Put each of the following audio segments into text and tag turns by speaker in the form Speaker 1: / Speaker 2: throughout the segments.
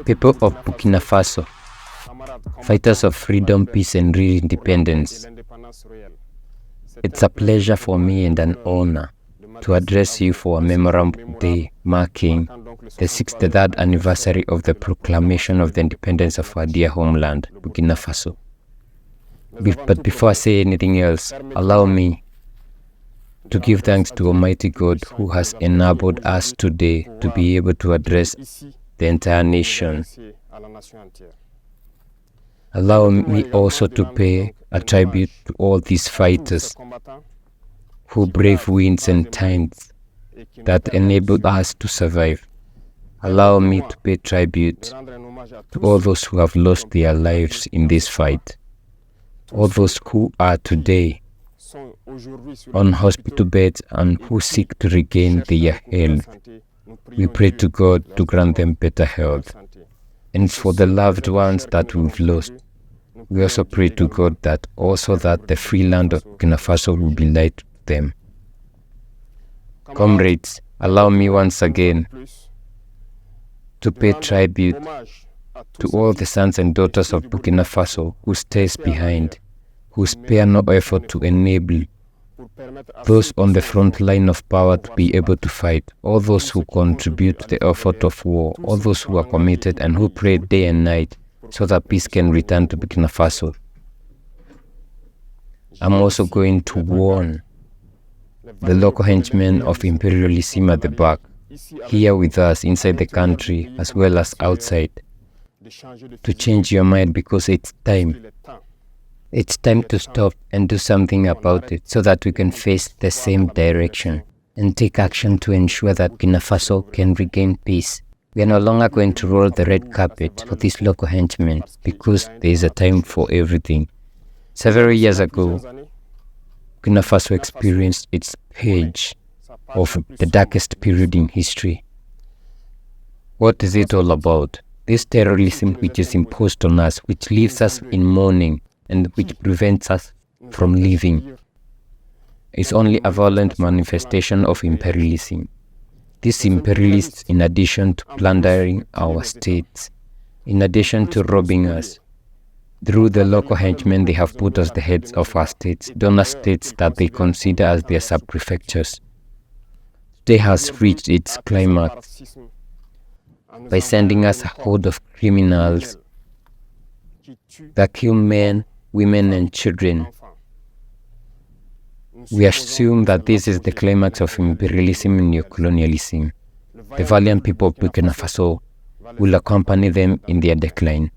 Speaker 1: People of Burkina Faso, fighters of freedom, peace and real independence. It's a pleasure for me and an honor to address you for a memorable day marking the 63rd anniversary of the proclamation of the independence of our dear homeland, Burkina Faso. But before I say anything else, allow me to give thanks to Almighty God who has enabled us today to be able to address the entire nation. Allow me also to pay a tribute to all these fighters who brave winds and times that enabled us to survive. Allow me to pay tribute to all those who have lost their lives in this fight, all those who are today on hospital beds and who seek to regain their health. We pray to God to grant them better health. And for the loved ones that we've lost, we also pray to God that the free land of Burkina Faso will be light to them. Comrades, allow me once again to pay tribute to all the sons and daughters of Burkina Faso who stays behind, who spare no effort to enable those on the front line of power to be able to fight, all those who contribute to the effort of war, all those who are committed and who pray day and night so that peace can return to Burkina Faso. I'm also going to warn the local henchmen of imperialism at the back, here with us inside the country as well as outside, to change your mind because it's time. It's time to stop and do something about it so that we can face the same direction and take action to ensure that Burkina Faso can regain peace. We are no longer going to roll the red carpet for these local henchmen because there is a time for everything. Several years ago, Burkina Faso experienced its purge of the darkest period in history. What is it all about? This terrorism which is imposed on us, which leaves us in mourning, and which prevents us from living, is only a violent manifestation of imperialism. These imperialists, in addition to plundering our states, in addition to robbing us, through the local henchmen they have put as the heads of our states, donor states that they consider as their sub-prefectures. Today has reached its climax by sending us a horde of criminals that kill men, women and children. We assume that this is the climax of imperialism and neocolonialism. The valiant people of Burkina Faso will accompany them in their decline.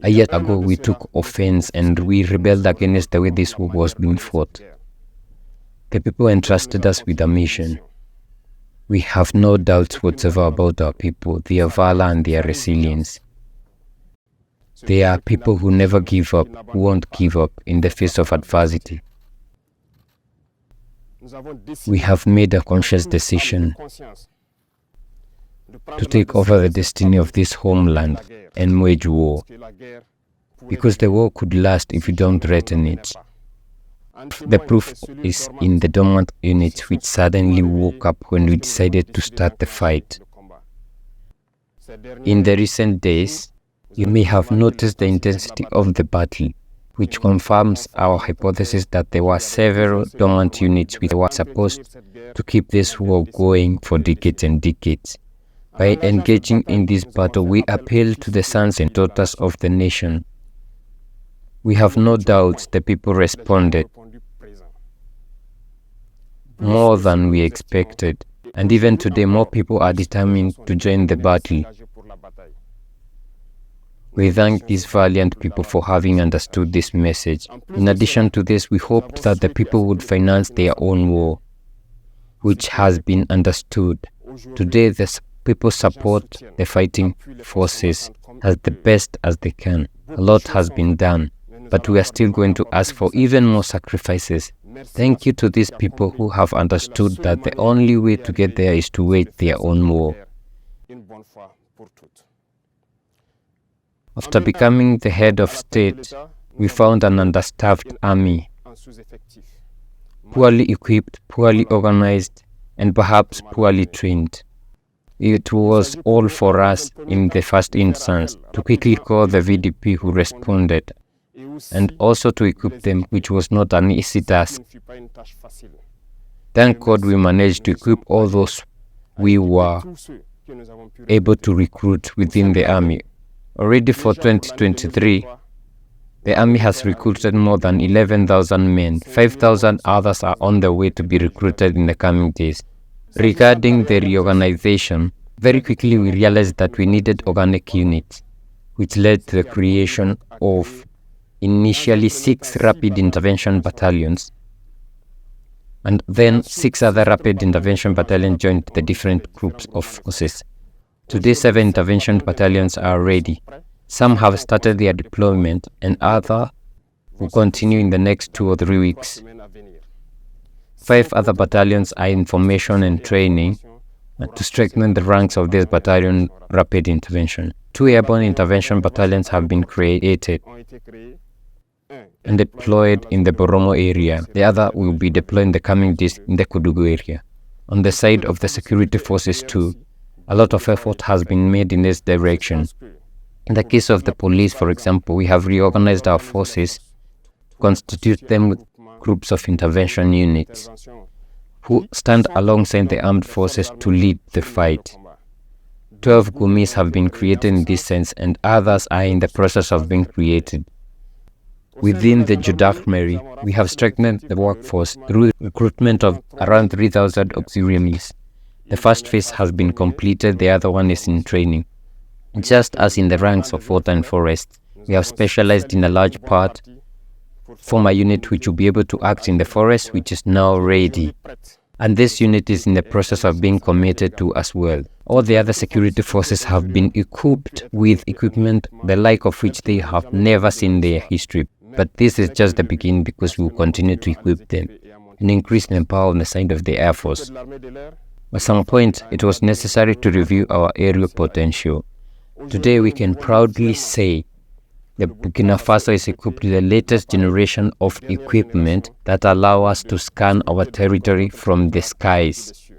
Speaker 1: A year ago we took offense and we rebelled against the way this war was being fought. The people entrusted us with a mission. We have no doubts whatsoever about our people, their valor and their resilience. They are people who never give up, who won't give up in the face of adversity. We have made a conscious decision to take over the destiny of this homeland and wage war, because the war could last if we don't threaten it. The proof is in the dormant units which suddenly woke up when we decided to start the fight. In the recent days, you may have noticed the intensity of the battle, which confirms our hypothesis that there were several dormant units which were supposed to keep this war going for decades and decades. By engaging in this battle, we appeal to the sons and daughters of the nation. We have no doubts the people responded more than we expected, and even today more people are determined to join the battle. We thank these valiant people for having understood this message. In addition to this, we hoped that the people would finance their own war, which has been understood. Today, the people support the fighting forces as the best as they can. A lot has been done, but we are still going to ask for even more sacrifices. Thank you to these people who have understood that the only way to get there is to wage their own war. After becoming the head of state, we found an understaffed army, poorly equipped, poorly organized, and perhaps poorly trained. It was all for us in the first instance to quickly call the VDP who responded, and also to equip them, which was not an easy task. Thank God we managed to equip all those we were able to recruit within the army. Already for 2023, the army has recruited more than 11,000 men. 5,000 others are on the way to be recruited in the coming days. Regarding the reorganization, very quickly we realized that we needed organic units, which led to the creation of initially 6 rapid intervention battalions, and then 6 other rapid intervention battalions joined the different groups of forces. Today 7 intervention battalions are ready. Some have started their deployment and others will continue in the next 2 or 3 weeks. 5 other battalions are in formation and training to strengthen the ranks of this battalion rapid intervention. 2 airborne intervention battalions have been created and deployed in the Boromo area. The other will be deployed in the coming days in the Kudugu area. On the side of the security forces too, a lot of effort has been made in this direction. In the case of the police, for example, we have reorganized our forces to constitute them with groups of intervention units who stand alongside the armed forces to lead the fight. 12 GUMIs have been created in this sense, and others are in the process of being created. Within the gendarmerie, we have strengthened the workforce through recruitment of around 3,000 auxiliaries. The first phase has been completed, the other one is in training. Just as in the ranks of water and forest, we have specialized in a large part, form a unit which will be able to act in the forest, which is now ready. And this unit is in the process of being committed to as well. All the other security forces have been equipped with equipment the like of which they have never seen in their history. But this is just the beginning, because we will continue to equip them and increase the power on the side of the Air Force. At some point, it was necessary to review our aerial potential. Today, we can proudly say that Burkina Faso is equipped with the latest generation of equipment that allow us to scan our territory from the skies,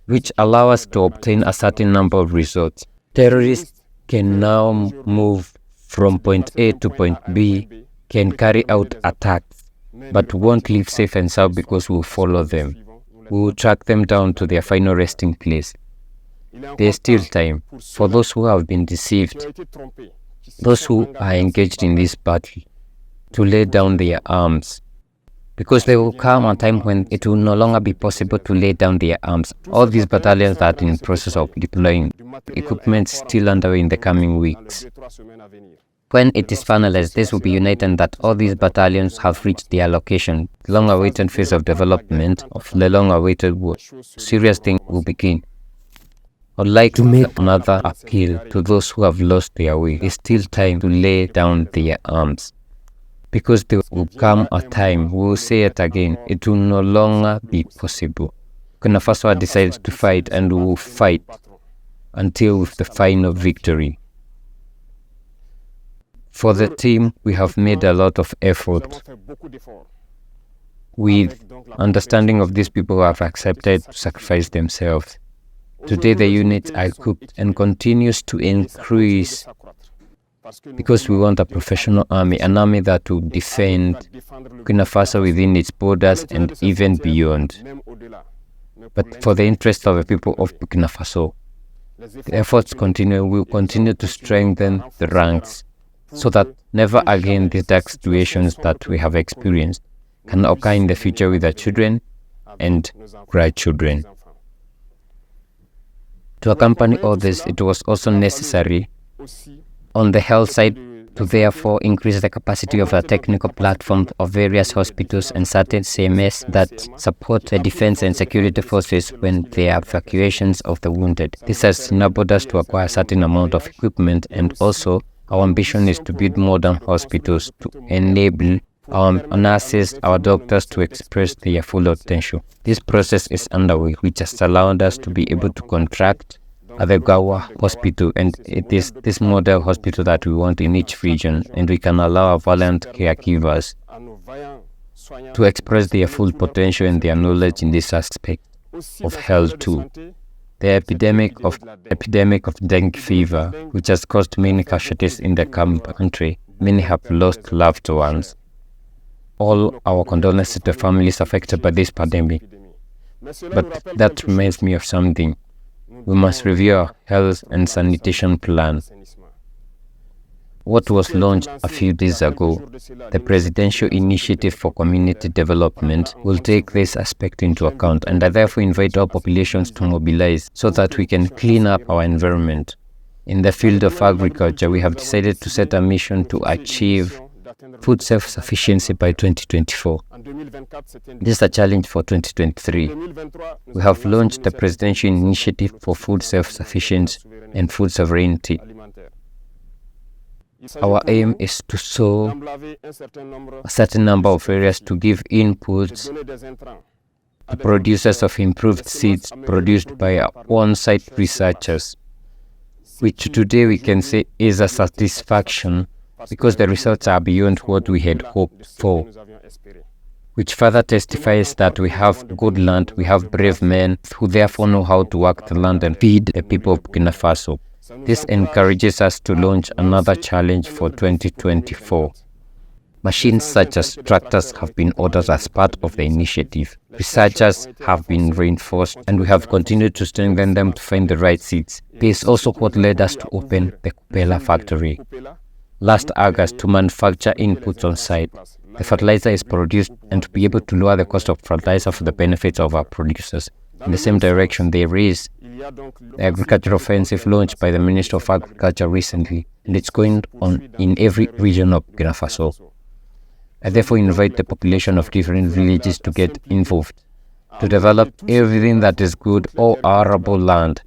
Speaker 1: which allow us to obtain a certain number of results. Terrorists can now move from point A to point B, can carry out attacks, but won't live safe and sound because we will follow them. We will track them down to their final resting place. There is still time for those who have been deceived, those who are engaged in this battle, to lay down their arms, because there will come a time when it will no longer be possible to lay down their arms. All these battalions that are in the process of deploying, equipment is still underway in the coming weeks. When it is finalized, this will be united and that all these battalions have reached their location. The long-awaited phase of development of the long-awaited war. Serious thing will begin. I'd like to make another appeal to those who have lost their way. There's still time to lay down their arms, because there will come a time, we will say it again, it will no longer be possible. Burkina Faso decides to fight, and we will fight until with the final victory. For the team, we have made a lot of effort with understanding of these people who have accepted to sacrifice themselves. Today the units are equipped and continues to increase, because we want a professional army, an army that will defend Burkina Faso within its borders and even beyond. But for the interest of the people of Burkina Faso, the efforts continue. We will continue to strengthen the ranks, so that never again these dark situations that we have experienced can occur in the future with our children and grandchildren. To accompany all this, it was also necessary on the health side to therefore increase the capacity of a technical platform of various hospitals and certain CMS that support the defense and security forces when there are evacuations of the wounded. This has enabled us to acquire a certain amount of equipment, and also our ambition is to build modern hospitals to enable our nurses, our doctors to express their full potential. This process is underway, which has allowed us to be able to contract at the Gawa hospital, and it is this model hospital that we want in each region, and we can allow our valiant caregivers to express their full potential and their knowledge in this aspect of health too. The epidemic of dengue fever, which has caused many casualties in the country. Many have lost loved ones. All our condolences to the families affected by this pandemic. But that reminds me of something. We must review our health and sanitation plan. What was launched a few days ago, the Presidential Initiative for Community Development, will take this aspect into account, and I therefore invite all populations to mobilize so that we can clean up our environment. In the field of agriculture, we have decided to set a mission to achieve food self-sufficiency by 2024. This is a challenge for 2023. We have launched the Presidential Initiative for Food Self-Sufficiency and Food Sovereignty. Our aim is to sow a certain number of areas to give inputs to producers of improved seeds produced by our on-site researchers, which today we can say is a satisfaction because the results are beyond what we had hoped for, which further testifies that we have good land, we have brave men who therefore know how to work the land and feed the people of Burkina Faso. This encourages us to launch another challenge for 2024. Machines such as tractors have been ordered as part of the initiative. Researchers have been reinforced, and we have continued to strengthen them to find the right seeds. This is also what led us to open the Kupela factory last August to manufacture inputs on site. The fertilizer is produced, and to be able to lower the cost of fertilizer for the benefits of our producers. In the same direction, there is the agricultural offensive launched by the Minister of Agriculture recently, and it's going on in every region of Burkina Faso. I therefore invite the population of different villages to get involved, to develop everything that is good or arable land,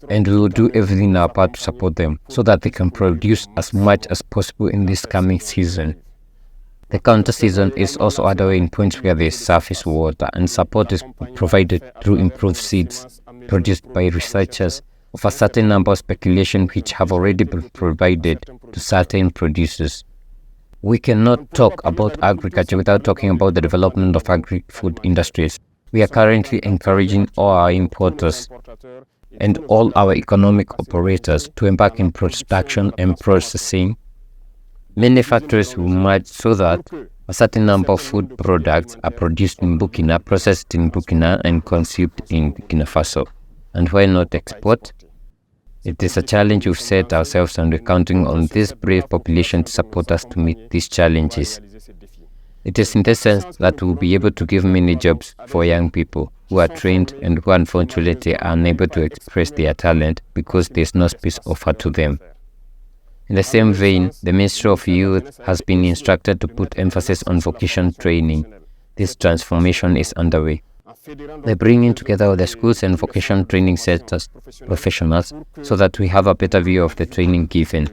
Speaker 1: and we will do everything in our part to support them so that they can produce as much as possible in this coming season. The counter season is also underway in points where there is surface water, and support is provided through improved seeds produced by researchers of a certain number of speculations which have already been provided to certain producers. We cannot talk about agriculture without talking about the development of agri-food industries. We are currently encouraging all our importers and all our economic operators to embark in production and processing. Many factories will merge so that a certain number of food products are produced in Burkina, processed in Burkina, and consumed in Burkina Faso. And why not export? It is a challenge we've set ourselves, and we're counting on this brave population to support us to meet these challenges. It is in this sense that we'll be able to give many jobs for young people who are trained and who unfortunately are unable to express their talent because there's no space offered to them. In the same vein, the Ministry of Youth has been instructed to put emphasis on vocation training. This transformation is underway. By bringing together the schools and vocation training centers professionals so that we have a better view of the training given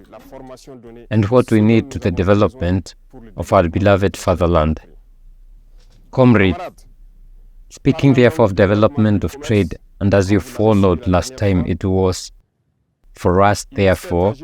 Speaker 1: and what we need to the development of our beloved fatherland. Comrade, speaking therefore of development of trade, and as you followed last time, it was for us, therefore,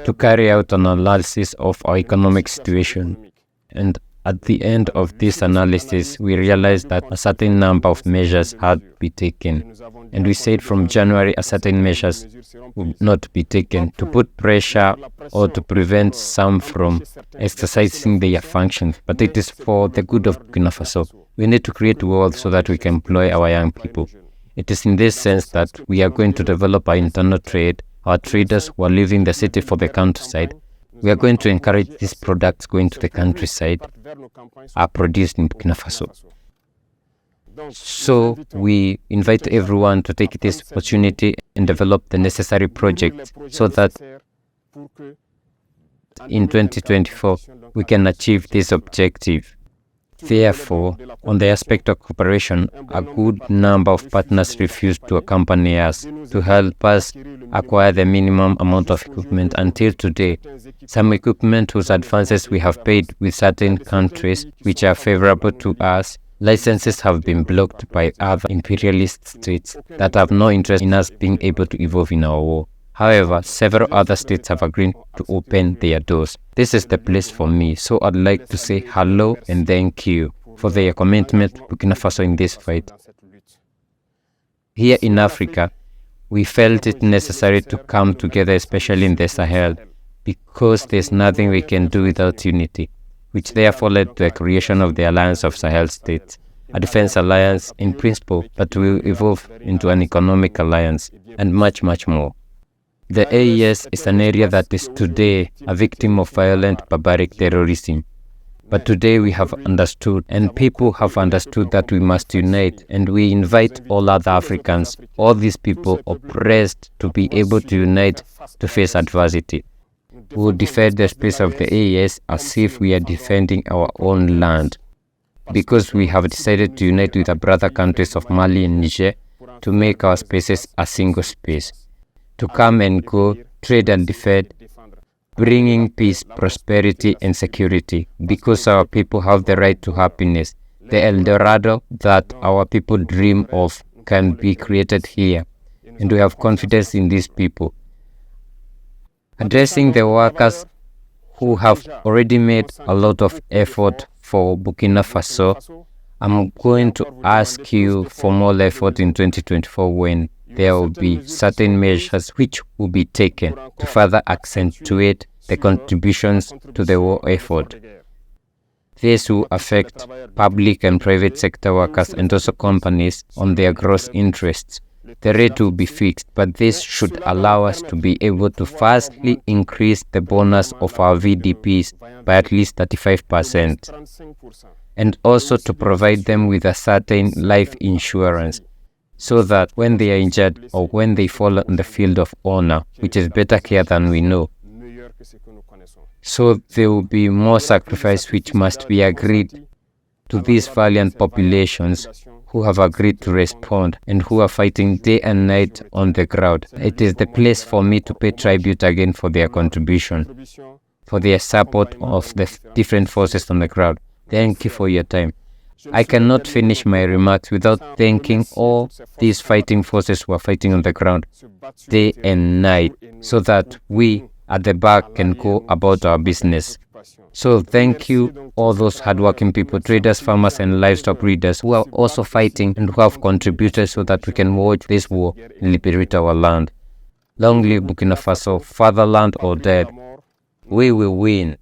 Speaker 1: to carry out an analysis of our economic situation. And at the end of this analysis, we realized that a certain number of measures had to be taken. And we said from January, a certain measures would not be taken to put pressure or to prevent some from exercising their function. But it is for the good of Burkina Faso. We need to create wealth so that we can employ our young people. It is in this sense that we are going to develop our internal trade. Our traders who are leaving the city for the countryside, we are going to encourage these products going to the countryside are produced in Burkina Faso. So we invite everyone to take this opportunity and develop the necessary projects so that in 2024 we can achieve this objective. Therefore, on the aspect of cooperation, a good number of partners refused to accompany us to help us acquire the minimum amount of equipment until today. Some equipment whose advances we have paid with certain countries which are favorable to us, licenses have been blocked by other imperialist states that have no interest in us being able to evolve in our war. However, several other states have agreed to open their doors. This is the place for me, so I'd like to say hello and thank you for their commitment to Burkina Faso in this fight. Here in Africa, We felt it necessary to come together, especially in the Sahel, because there's nothing we can do without unity, which therefore led to the creation of the Alliance of Sahel States, a defense alliance in principle, but will evolve into an economic alliance, and much, much more. The AES is an area that is today a victim of violent, barbaric terrorism. But today we have understood, and people have understood, that we must unite, and we invite all other Africans, all these people oppressed, to be able to unite to face adversity. We will defend the space of the AES as if we are defending our own land, because we have decided to unite with the brother countries of Mali and Niger to make our spaces a single space, to come and go, trade and defend, bringing peace, prosperity and security, because our people have the right to happiness. The El Dorado that our people dream of can be created here, and we have confidence in these people. Addressing the workers who have already made a lot of effort for Burkina Faso, I'm going to ask you for more effort in 2024 when there will be certain measures which will be taken to further accentuate the contributions to the war effort. This will affect public and private sector workers and also companies on their gross interests. The rate will be fixed, but this should allow us to be able to firstly increase the bonus of our VDPs by at least 35%, and also to provide them with a certain life insurance, so that when they are injured or when they fall on the field of honor, which is better care than we know, so there will be more sacrifice which must be agreed to these valiant populations who have agreed to respond and who are fighting day and night on the ground. It is the place for me to pay tribute again for their contribution, for their support of the different forces on the ground. Thank you for your time. I cannot finish my remarks without thanking all these fighting forces who are fighting on the ground day and night, so that we at the back can go about our business. So thank you all those hardworking people, traders, farmers and livestock breeders who are also fighting and who have contributed so that we can wage this war and liberate our land. Long live Burkina Faso, fatherland or dead. We will win.